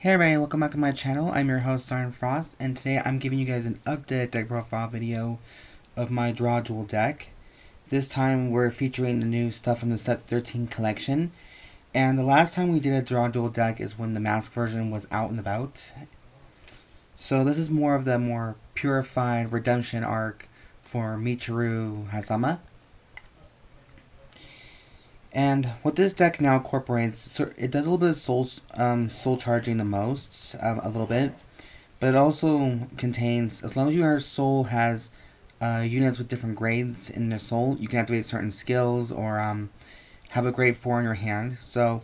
Hey everybody, welcome back to my channel. I'm your host Siren, and today I'm giving you guys an updated deck profile video of my Drajeweled deck. This time we're featuring the new stuff from the Set 13 collection. And the last time we did a Drajeweled deck is when the mask version was out and about. So this is more of the more purified redemption arc for Michiru Hazama. And what this deck now incorporates, so it does a little bit of soul charging the most, a little bit, but it also contains, as long as your soul has units with different grades in their soul, you can activate certain skills or have a grade 4 in your hand. So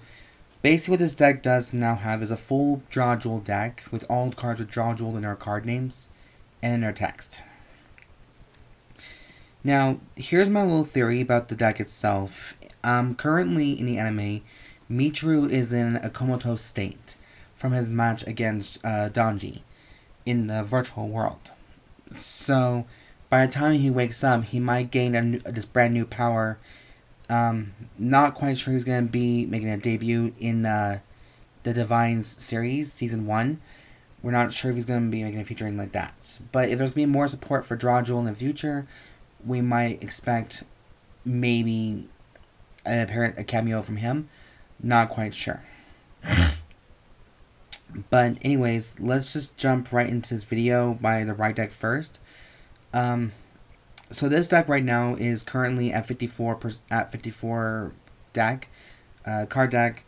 basically what this deck does now have is a full Drajeweled deck with all cards with Drajeweled in their card names and in their text. Now, here's my little theory about the deck itself. Currently in the anime, Michiru is in a comatose state from his match against Donji in the virtual world. So, by the time he wakes up, he might gain this brand new power. Not quite sure he's going to be making a debut in the Divines series, Season 1. We're not sure if he's going to be making a featuring like that. But if there's going to be more support for Drajeweled in the future, we might expect maybe a cameo from him. Not quite sure. But anyways, let's just jump right into this video by the right deck first. So this deck right now is currently at 54 deck, card deck,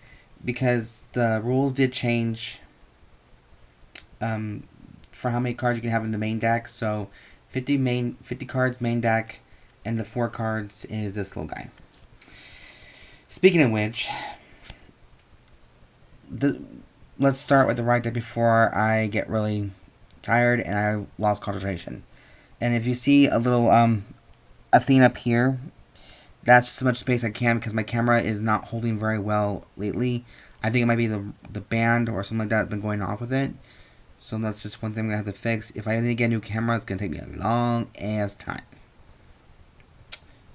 because the rules did change for how many cards you can have in the main deck. So 50 cards main deck, and the 4 cards is this little guy. Speaking of which, let's start with the right deck before I get really tired and I lost concentration. And if you see a little a thing up here, that's just as much space I can because my camera is not holding very well lately. I think it might be the band or something like that that's been going off with it. So that's just one thing I'm going to have to fix. If I need to get a new camera, it's going to take me a long ass time.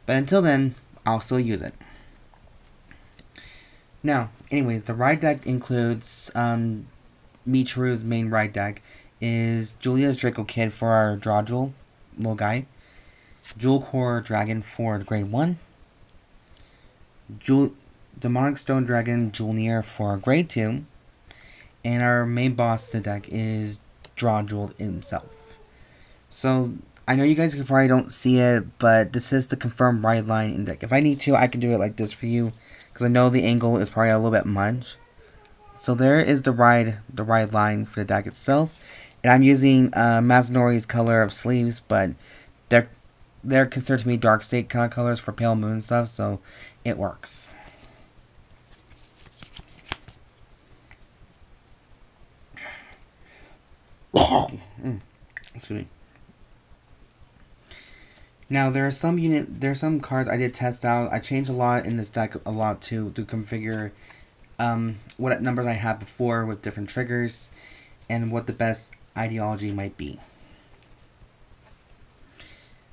But until then, I'll still use it. Now, anyways, the ride deck includes Michiru's main ride deck is Jewelias Dracokid for our Drajeweled little guy, Jewel Core Dragon for grade 1, Demonic Stone Dragon Jewelneel for grade 2, and our main boss of the deck is Drajeweled himself. So I know you guys probably don't see it, but this is the confirmed ride line in deck. If I need to, I can do it like this for you, because I know the angle is probably a little bit much. So there is the ride line for the deck itself, and I'm using Mazanori's color of sleeves, but they're considered to be dark state kind of colors for pale moon stuff, so it works. Excuse me. Now there are some cards I did test out. I changed a lot in this deck to configure what numbers I had before with different triggers and what the best ideology might be.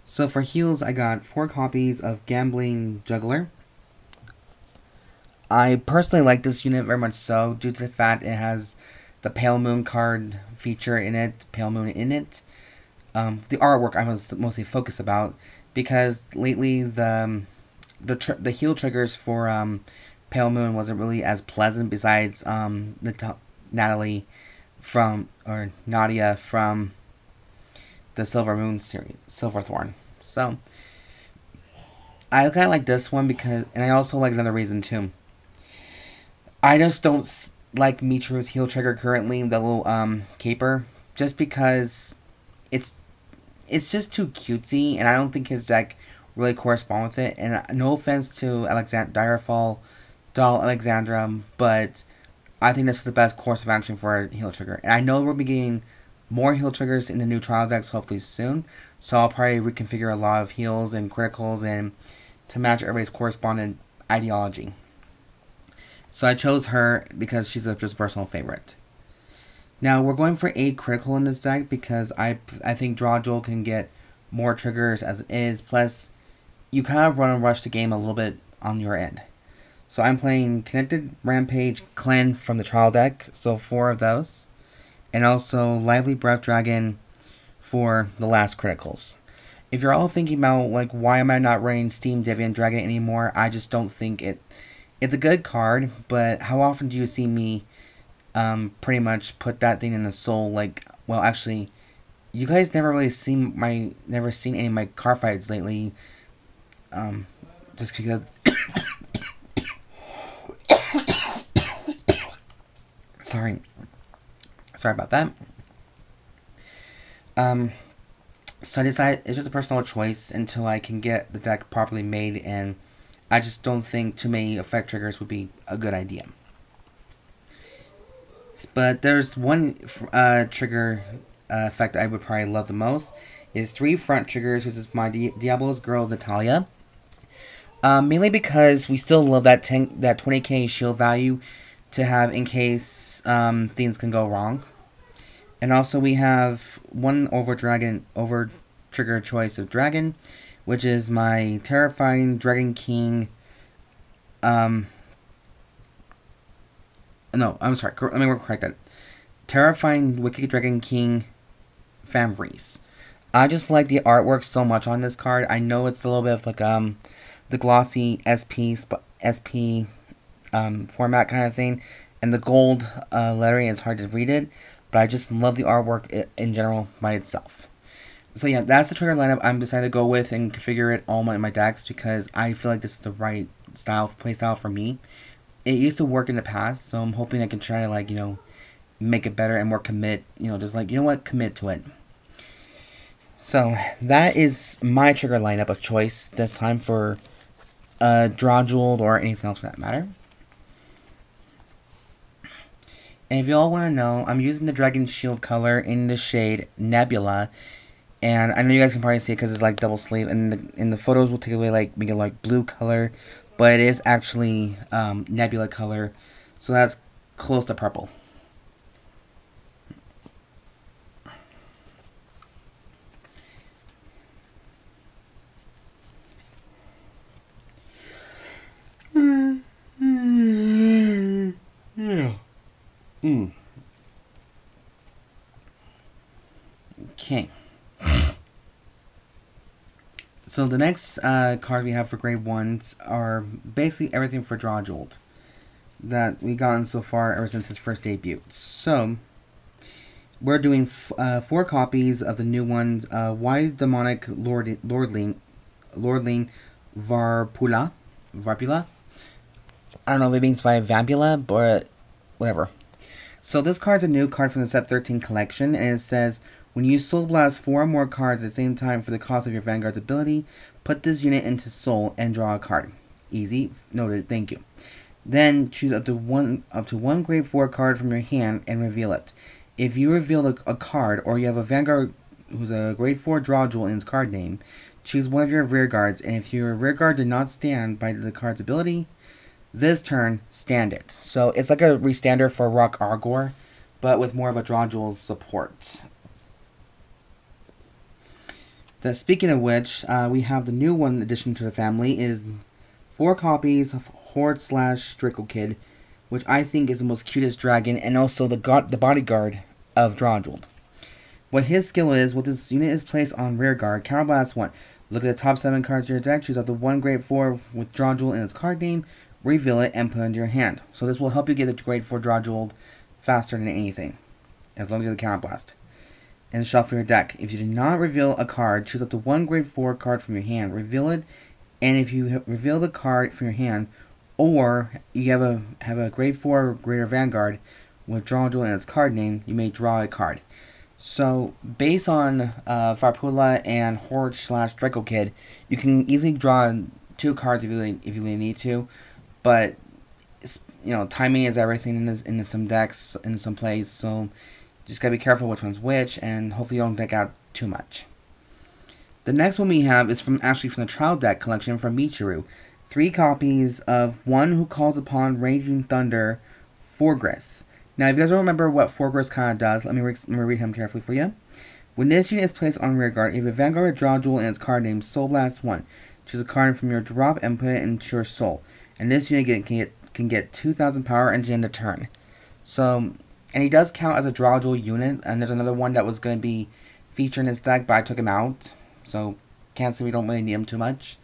So for heals, I got 4 copies of Gambling Juggler. I personally like this unit very much so due to the fact it has the Pale Moon card feature in it, Pale Moon in it. The artwork I was mostly focused about because lately the heal triggers for Pale Moon wasn't really as pleasant. Besides Natalia from the Silver Moon series, Silverthorn. So I kind of like this one because, and I also like another reason too. I just don't like Michiru's heal trigger currently, the little caper, just because it's just too cutesy, and I don't think his deck really corresponds with it. And no offense to Direfall Doll Alexandra, but I think this is the best course of action for a heal trigger. And I know we'll be getting more heal triggers in the new trial decks hopefully soon, so I'll probably reconfigure a lot of heals and criticals and to match everybody's correspondent ideology. So I chose her because she's just a personal favorite. Now, we're going for 8 critical in this deck because I think Drajeweled can get more triggers as it is. Plus, you kind of run and rush the game a little bit on your end. So I'm playing Connected, Rampage, Clenn from the trial deck, so 4 of those. And also Lively Breath Dragon for the last criticals. If you're all thinking about, like, why am I not running Steam Deviant Dragon anymore, I just don't think it's a good card, but how often do you see me pretty much put that thing in the soul? Like, well, actually, you guys never really seen any of my car fights lately, just because sorry about that. So I decided it's just a personal choice until I can get the deck properly made, and I just don't think too many effect triggers would be a good idea. But there's one trigger effect I would probably love the most, is 3 front triggers, which is my Diabolos girl Natalia. Mainly because we still love that 20k shield value to have in case things can go wrong. And also we have one over trigger choice of dragon, which is my terrifying Dragon King. No, I'm sorry. Let me correct that. Terrifying Wicked Dragon King Vamfrieze. I just like the artwork so much on this card. I know it's a little bit of like the glossy SP format kind of thing, and the gold lettering is hard to read it, but I just love the artwork in general by itself. So yeah, that's the trigger lineup I'm decided to go with and configure it all in my decks, because I feel like this is the right play style for me. It used to work in the past, so I'm hoping I can try to, like, you know, make it better and more commit, you know, just like, you know what, commit to it. So that is my trigger lineup of choice this time for Drajeweled or anything else for that matter. And if you all want to know, I'm using the Dragon Shield color in the shade Nebula. And I know you guys can probably see it because it's like double sleeve, and in the photos will take away, like, make it like blue color, but it is actually Nebula color, so that's close to purple. Okay. So the next card we have for grade 1s are basically everything for Drajeweled that we've gotten so far ever since his first debut. So we're doing 4 copies of the new ones. Wise Demonic Lordling Varpula. I don't know if it means by Vampula, but whatever. So this card's a new card from the Set 13 collection, and it says, when you Soul Blast 4 or more cards at the same time for the cost of your Vanguard's ability, put this unit into Soul and draw a card. Easy. Noted. Thank you. Then choose up to one grade 4 card from your hand and reveal it. If you reveal a card, or you have a Vanguard who's a grade 4 draw jewel in its card name, choose one of your rear guards, and if your rear guard did not stand by the card's ability, this turn, stand it. So it's like a restander for Rockargour, but with more of a draw jewel support. Speaking of which, we have the new one addition to the family is 4 copies of Hoardslash Dracokid, which I think is the most cutest dragon, and also the bodyguard of Drajeweled. What his skill is, what this unit is placed on rear guard, counterblast 1. Look at the top 7 cards of your deck, choose out the 1 grade 4 with Drajeweled in its card name, reveal it, and put it into your hand. So this will help you get the grade 4 Drajeweled faster than anything, as long as you have the counterblast. And shuffle your deck. If you do not reveal a card, choose up to 1 grade 4 card from your hand, reveal it, and if you reveal the card from your hand, or you have a grade 4 or greater Vanguard with Drajeweled in its card name, you may draw a card. So based on Varpula and Hoardslash Dracokid, you can easily draw 2 cards if you really need to, but you know, timing is everything in some decks, in some plays, so just gotta be careful which one's which, and hopefully you don't deck out too much. The next one we have is from the trial deck collection from Michiru. 3 copies of One Who Calls Upon Raging Thunder, Furgres. Now, if you guys don't remember what Furgres kind of does, let me read him carefully for you. When this unit is placed on rearguard, if a Vanguard draw jewel in its card name, Soul Blast 1. Choose a card from your drop and put it into your soul. And this unit can get 2,000 power into the end of turn. So, and he does count as a Drajeweled unit. And there's another one that was going to be featured in his deck, but I took him out. So, can't say we don't really need him too much.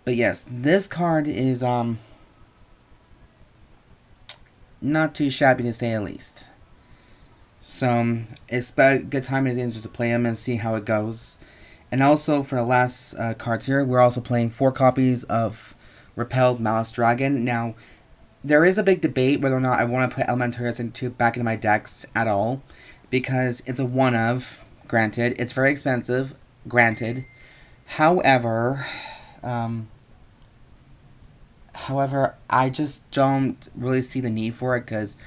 But yes, this card is not too shabby to say the least. So, it's a good time in his interest to play him and see how it goes. And also, for the last cards here, we're also playing 4 copies of Repelled Malice Dragon. Now, there is a big debate whether or not I want to put Elementarius back into my decks at all. Because it's a one-of, granted. It's very expensive, granted. However, I just don't really see the need for it, because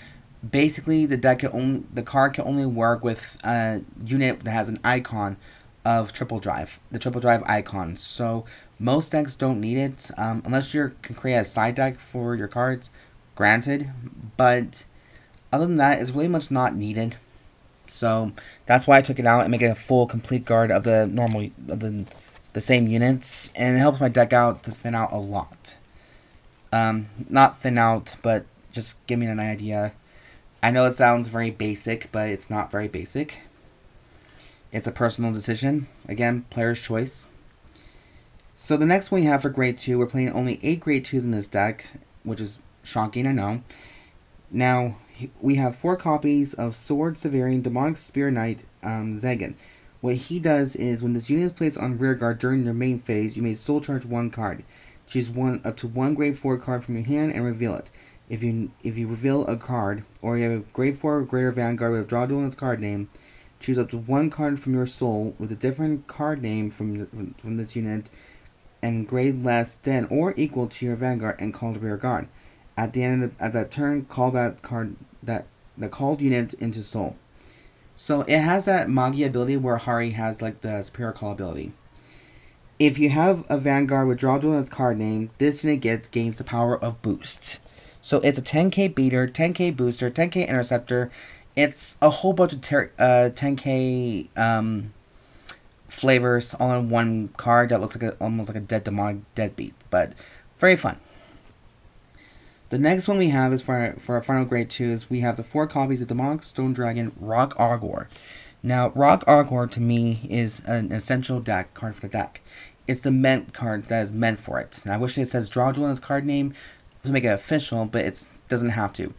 basically the card can only work with a unit that has an icon of triple drive, the triple drive icon. So most decks don't need it, unless you can create a side deck for your cards, granted. But other than that, it's really much not needed. So that's why I took it out and make it a full complete guard of the normal the same units, and it helps my deck out to thin out a lot. Not thin out, but just give me an idea. I know it sounds very basic, but it's not very basic. It's a personal decision. Again, player's choice. So the next one we have for grade 2, we're playing only 8 grade 2s in this deck, which is shocking, I know. Now, we have 4 copies of Sword Severian Demonic Spear Knight Zagan. What he does is, when this unit is placed on rearguard during your main phase, you may soul charge 1 card. Choose up to 1 grade 4 card from your hand and reveal it. If you reveal a card, or you have a grade 4 or greater Vanguard with Drajewel in its card name, choose up to 1 card from your soul with a different card name from this unit, and grade less than or equal to your Vanguard, and call the rear guard. At the end of that turn, call that card, the called unit, into soul. So it has that Magi ability where Hari has like the superior call ability. If you have a Vanguard with Drajewel in its card name, this unit gains the power of boost. So it's a 10k beater, 10k booster, 10k interceptor. It's a whole bunch of 10k flavors all in one card that looks like almost like a dead demonic deadbeat, but very fun. The next one we have is for our final grade 2s. We have the 4 copies of Demonic Stone Dragon Rockargour. Now, Rockargour to me is an essential deck card for the deck. It's the meant card that is meant for it. And I wish it says Drajewel in its card name to make it official, but it doesn't have to.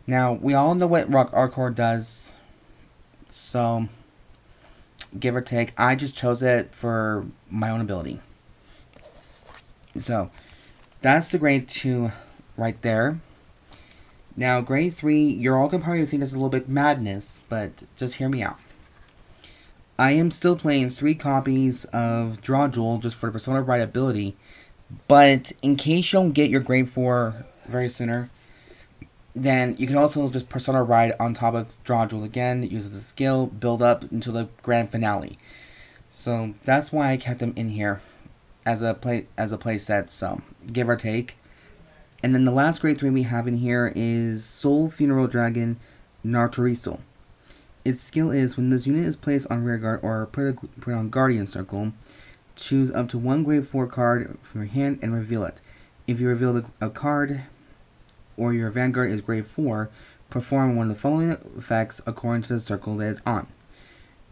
Now, we all know what Rockargour does, so give or take, I just chose it for my own ability. So, that's the grade 2 right there. Now, grade 3, you're all going to probably think this is a little bit madness, but just hear me out. I am still playing 3 copies of Drajewel just for the Persona Ride ability, but in case you don't get your grade 4 very sooner, then you can also just Persona Ride on top of Drajewel again. It uses a skill, build up until the grand finale. So that's why I kept him in here as a play set, so give or take. And then the last grade 3 we have in here is Soul Funeral Dragon Noctursio. Its skill is, when this unit is placed on rearguard or put on Guardian Circle, choose up to 1 grade 4 card from your hand and reveal it. If you reveal a card or your Vanguard is grade 4, perform one of the following effects according to the circle that it's on.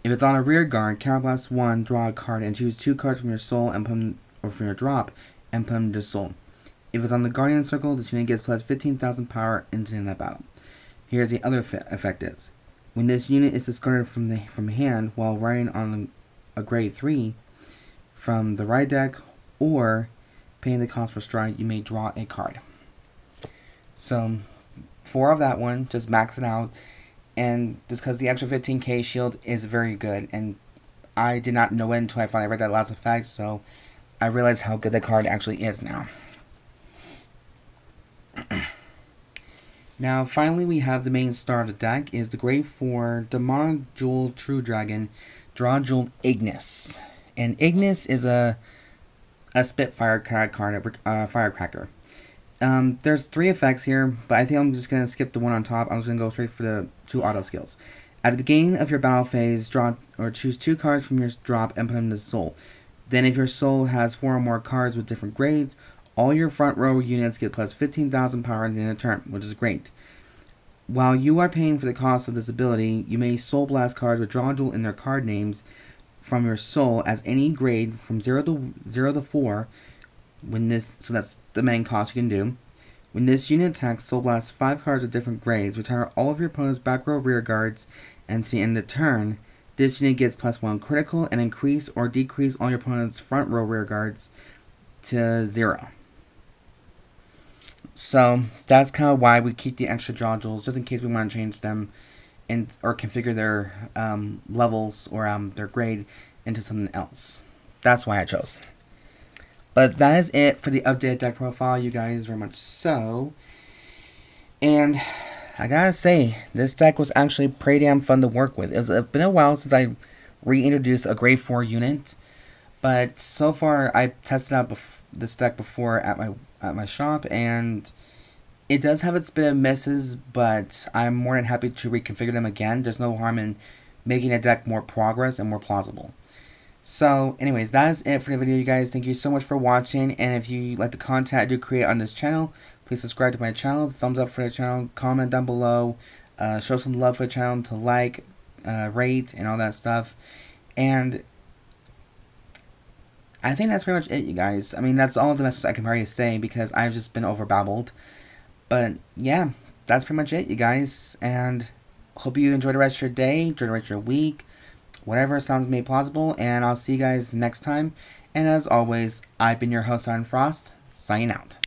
If it's on a rearguard, counterblast 1, draw a card, and choose 2 cards from your soul and put them, or from your drop, and put them to soul. If it's on the Guardian Circle, this unit gets plus 15,000 power into that battle. Here's the other effect is. When this unit is discarded from hand while riding on a grade 3 from the ride deck or paying the cost for stride, you may draw a card. So, 4 of that one, just max it out. And just because the extra 15k shield is very good, and I did not know it until I finally read that last effect, so I realized how good the card actually is now. Now, finally, we have the main star of the deck, is the grade 4 Demonic Jewel True Dragon Drajeweled Ignis. And Ignis is a Spitfire card, a firecracker. There's 3 effects here, but I think I'm just going to skip the one on top. I'm just going to go straight for the 2 auto skills. At the beginning of your battle phase, draw or choose 2 cards from your drop and put them into soul. Then if your soul has 4 or more cards with different grades, All your front row units get plus 15,000 power in a turn, which is great. While you are paying for the cost of this ability, you may Soul Blast cards with Drajeweled in their card names from your soul as any grade from 0 to 4. So that's the main cost you can do. When this unit attacks, Soul Blast 5 cards with different grades. Retire all of your opponent's back row rear guards, and to the end of the turn, this unit gets +1 critical and increase or decrease all your opponent's front row rear guards to 0. So that's kind of why we keep the extra Drajewels, just in case we want to change them or configure their levels or their grade into something else. That's why I chose. But that is it for the updated deck profile, you guys, very much so. And I gotta say, this deck was actually pretty damn fun to work with. It's been a while since I reintroduced a grade 4 unit, but so far I tested out this deck before at my shop, and it does have its bit of misses, but I'm more than happy to reconfigure them again. There's no harm in making a deck more progress and more plausible. So, anyways, that is it for the video, you guys. Thank you so much for watching, and if you like the content I do create on this channel, please subscribe to my channel, thumbs up for the channel, comment down below, show some love for the channel, to like, rate, and all that stuff. And I think that's pretty much it, you guys. I mean, that's all the message I can probably say because I've just been overbabbled. But, yeah, that's pretty much it, you guys. And hope you enjoy the rest of your day, enjoy the rest of your week, whatever sounds made plausible. And I'll see you guys next time. And as always, I've been your host, Iron Frost, signing out.